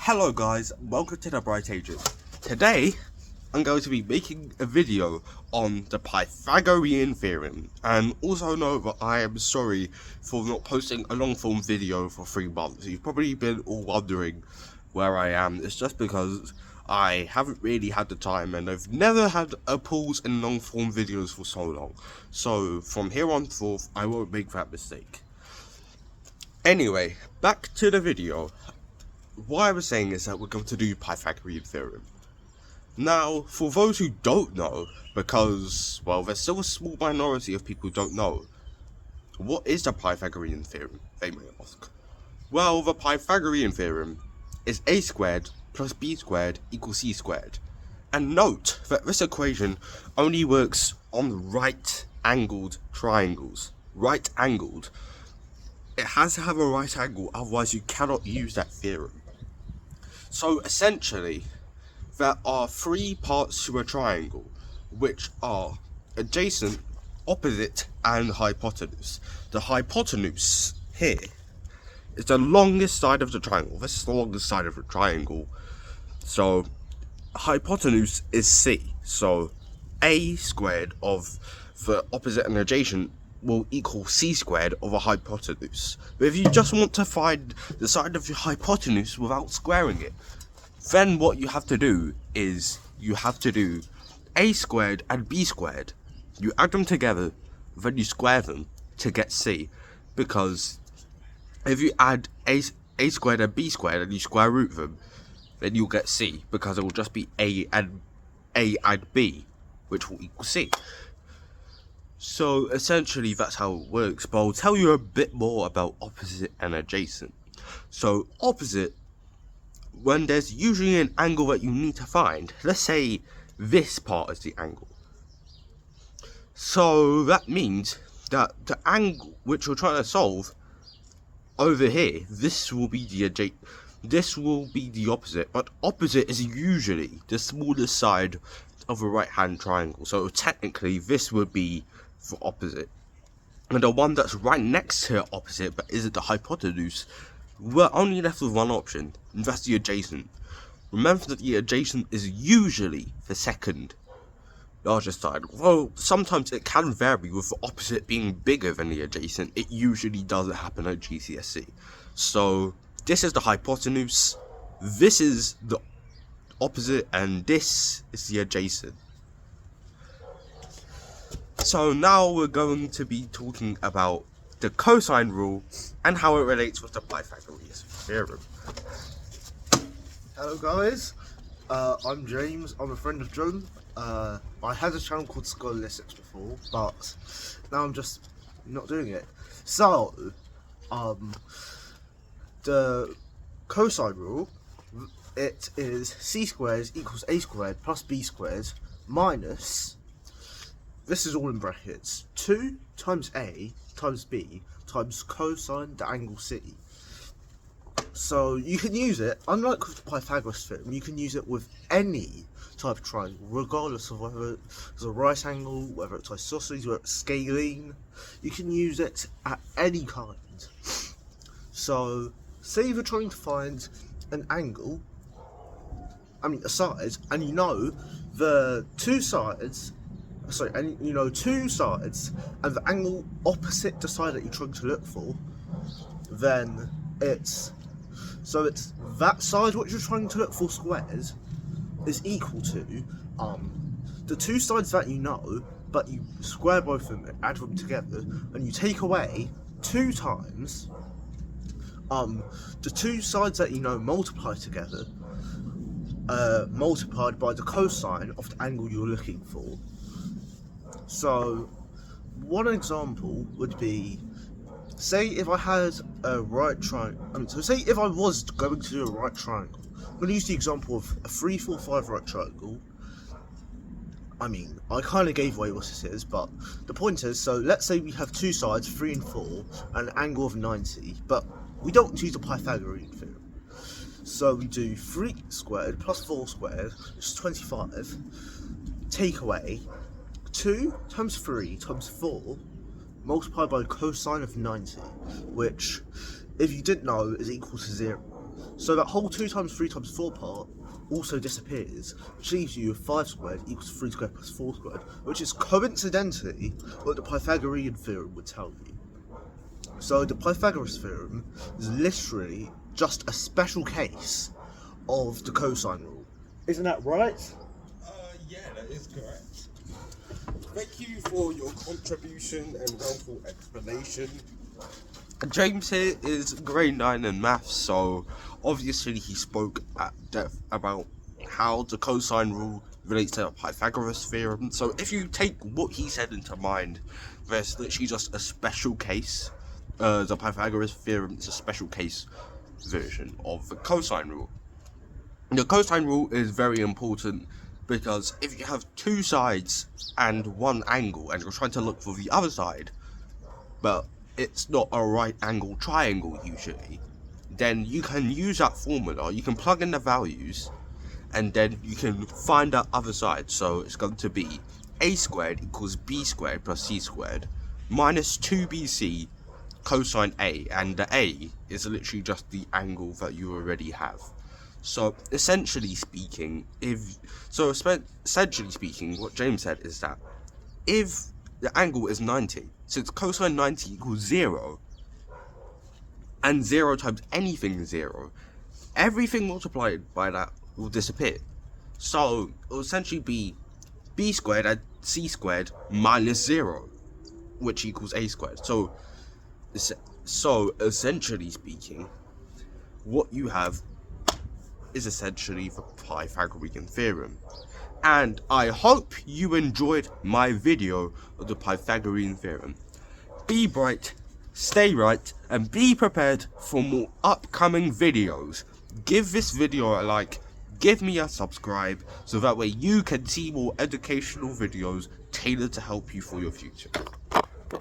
Hello guys, welcome to the Bright Ages. Today, I'm going to be making a video on the Pythagorean Theorem, and also know that I am sorry for not posting a long form video for 3 months. You've probably been all wondering where I am. It's just because I haven't really had the time, and I've never had a pause in long form videos for so long. So from here on forth, I won't make that mistake. Anyway, back to the video. What I was saying is that we're going to do Pythagorean Theorem. Now, for those who don't know, because, well, there's still a small minority of people who don't know, what is the Pythagorean Theorem, they may ask. Well, the Pythagorean Theorem is a squared plus b squared equals c squared. And note that this equation only works on right-angled triangles. Right-angled. It has to have a right angle, otherwise you cannot use that theorem. So essentially, there are 3 parts to a triangle, which are adjacent, opposite, and hypotenuse. The hypotenuse here is the longest side of the triangle. This is the longest side of the triangle. So hypotenuse is c. So a squared of the opposite and adjacent will equal c squared of a hypotenuse. But if you just want to find the side of your hypotenuse without squaring it, then what you have to do is you have to do a squared and b squared. You add them together, then you square them to get c. Because if you add a squared and b squared and you square root them, then you'll get c, because it will just be a and b, which will equal c. So essentially that's how it works, but I'll tell you a bit more about opposite and adjacent. So opposite, when there's usually an angle that you need to find, let's say this part is the angle. So that means that the angle which you're trying to solve over here, this will be the opposite, but opposite is usually the smallest side of a right hand triangle. So technically this would be for opposite, and the one that's right next to opposite but isn't the hypotenuse, we're only left with one option, and that's the adjacent. Remember that the adjacent is usually the second largest side. Well, sometimes it can vary with the opposite being bigger than the adjacent. It usually doesn't happen at GCSE. So this is the hypotenuse, this is the opposite, and this is the adjacent. So now we're going to be talking about the cosine rule and how it relates with the Pythagorean Theorem. Hello guys, I'm James, I'm a friend of John. I had a channel called Scholastics before, but now I'm just not doing it. So, the cosine rule, it is c squared equals a squared plus b squared minus, this is all in brackets, 2 times a times b times cosine the angle c. So you can use it, unlike with the Pythagoras theorem, you can use it with any type of triangle, regardless of whether it's a right angle, whether it's isosceles, whether it's scalene. You can use it at any kind. So, say you're trying to find an angle, a side, and you know the two sides, and the angle opposite the side that you're trying to look for, then it's that side which you're trying to look for squared is equal to the two sides that you know, but you square both of them and add them together, and you take away 2 times the two sides that you know multiplied together, multiplied by the cosine of the angle you're looking for. So one example would be, say if I had a right triangle, so say if I was going to do a right triangle, I'm going to use the example of a 3, 4, 5 right triangle. I kind of gave away what this is, but the point is, so let's say we have 2 sides, 3 and 4, and an angle of 90, but we don't use the Pythagorean theorem. So we do 3 squared plus 4 squared, which is 25, take away 2 times 3 times 4 multiplied by the cosine of 90, which, if you didn't know, is equal to 0. So that whole 2 times 3 times 4 part also disappears, which leaves you with 5 squared equals 3 squared plus 4 squared, which is coincidentally what the Pythagorean theorem would tell you. So the Pythagoras theorem is literally just a special case of the cosine rule. Isn't that right? Yeah, that is correct. Thank you for your contribution and helpful explanation. James here is grade 9 in maths, so obviously he spoke at depth about how the cosine rule relates to the Pythagoras theorem. So if you take what he said into mind, there's literally just a special case. The Pythagoras theorem is a special case version of the cosine rule. The cosine rule is very important because if you have 2 sides and 1 angle and you're trying to look for the other side, but it's not a right angle triangle usually, then you can use that formula, you can plug in the values, and then you can find that other side. So it's going to be a squared equals b squared plus c squared minus 2bc cosine a, and the a is literally just the angle that you already have. So essentially speaking, what James said is that if the angle is 90, since cosine 90 equals 0, and 0 times anything is 0, everything multiplied by that will disappear. So it will essentially be b squared and c squared minus 0, which equals a squared. So essentially speaking, what you have is essentially the Pythagorean theorem. And I hope you enjoyed my video of the Pythagorean theorem. Be bright, stay right, and be prepared for more upcoming videos. Give this video a like, give me a subscribe, so that way you can see more educational videos tailored to help you for your future.